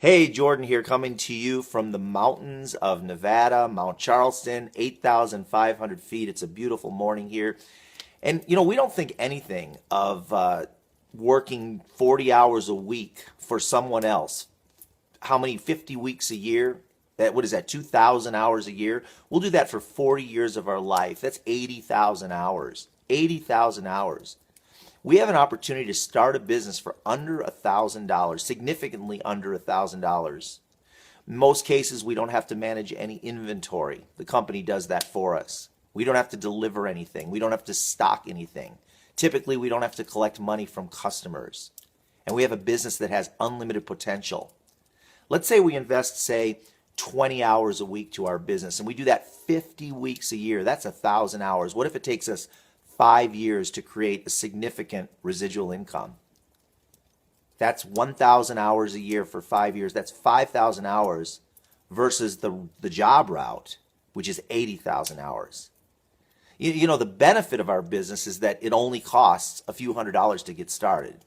Hey, Jordan here, coming to you from the mountains of Nevada, Mount Charleston, 8,500 feet. It's a beautiful morning here. And, we don't think anything of working 40 hours a week for someone else. How many? 50 weeks a year? What is that, 2,000 hours a year? We'll do that for 40 years of our life. That's 80,000 hours. 80,000 hours. We have an opportunity to start a business for under $1,000, significantly under $1,000. In most cases, we don't have to manage any inventory. The company does that for us. We don't have to deliver anything. We don't have to stock anything. Typically, we don't have to collect money from customers. And we have a business that has unlimited potential. Let's say we invest, say, 20 hours a week to our business, and we do that 50 weeks a year. That's 1,000 hours. What if it takes us 5 years to create a significant residual income? That's 1,000 hours a year for 5 years. That's 5,000 hours versus the job route, which is 80,000 hours. The benefit of our business is that it only costs a few $100s to get started.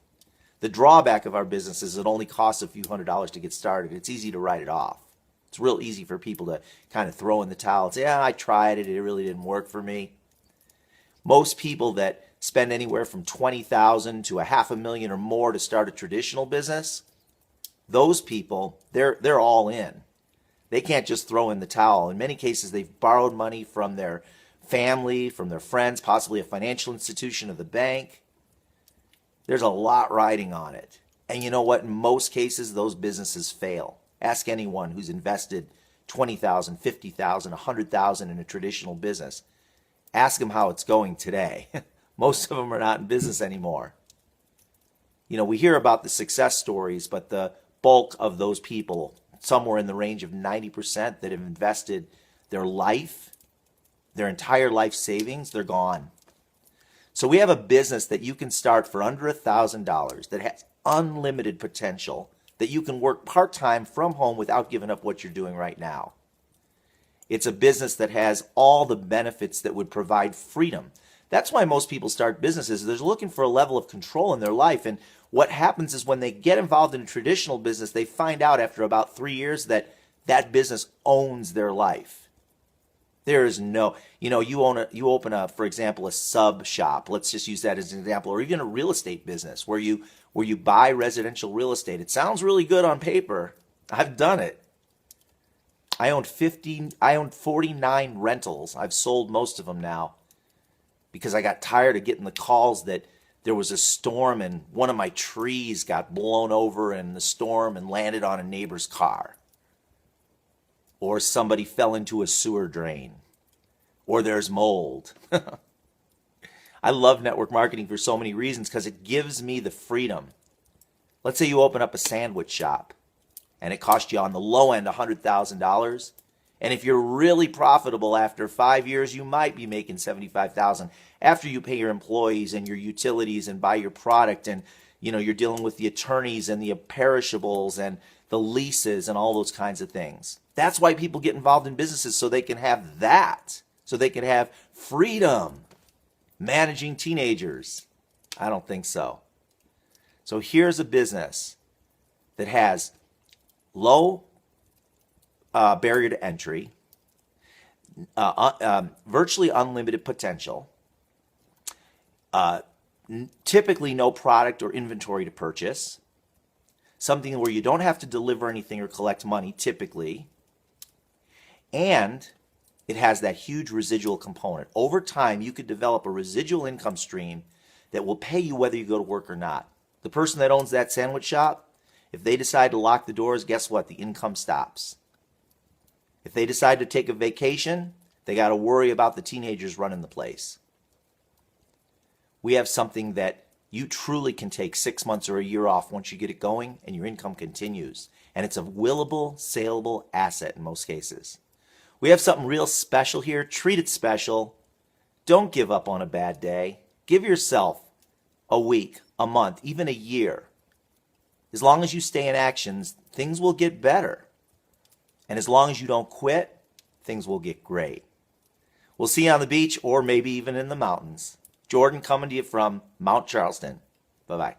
The drawback of our business is it only costs a few $100s to get started. It's easy to write it off. It's real easy for people to kind of throw in the towel and say, I tried it. It really didn't work for me. Most people that spend anywhere from $20,000 to $500,000 or more to start a traditional business, those people, they're all in. They can't just throw in the towel. In many cases, they've borrowed money from their family, from their friends, possibly a financial institution or the bank. There's a lot riding on it. And you know what? In most cases, those businesses fail. Ask anyone who's invested $20,000, $50,000, $100,000 in a traditional business. Ask them how it's going today. Most of them are not in business anymore. We hear about the success stories, but the bulk of those people, somewhere in the range of 90% that have invested their life, their entire life savings, they're gone. So we have a business that you can start for under $1,000 that has unlimited potential, that you can work part-time from home without giving up what you're doing right now. It's a business that has all the benefits that would provide freedom. That's why most people start businesses. They're looking for a level of control in their life. And what happens is when they get involved in a traditional business, they find out after about 3 years that that business owns their life. There is no, you open up, for example, a sub shop. Let's just use that as an example, or even a real estate business where you buy residential real estate. It sounds really good on paper. I've done it. I owned 49 rentals. I've sold most of them now because I got tired of getting the calls that there was a storm and one of my trees got blown over in the storm and landed on a neighbor's car. Or somebody fell into a sewer drain. Or there's mold. I love network marketing for so many reasons because it gives me the freedom. Let's say you open up a sandwich shop and it cost you on the low end $100,000. And if you're really profitable after 5 years, you might be making $75,000 after you pay your employees and your utilities and buy your product, and you're dealing with the attorneys and the perishables and the leases and all those kinds of things. That's why people get involved in businesses, so they can have that, so they can have freedom. Managing teenagers, I don't think so. So here's a business that has low barrier to entry, virtually unlimited potential, typically no product or inventory to purchase, something where you don't have to deliver anything or collect money typically, and it has that huge residual component. Over time, you could develop a residual income stream that will pay you whether you go to work or not. The person that owns that sandwich shop, if they decide to lock the doors, guess what? The income stops. If they decide to take a vacation, they got to worry about the teenagers running the place. We have something that you truly can take 6 months or a year off once you get it going, and your income continues. And it's a willable, saleable asset in most cases. We have something real special here. Treat it special. Don't give up on a bad day. Give yourself a week, a month, even a year. As long as you stay in action, things will get better. And as long as you don't quit, things will get great. We'll see you on the beach or maybe even in the mountains. Jordan coming to you from Mount Charleston. Bye-bye.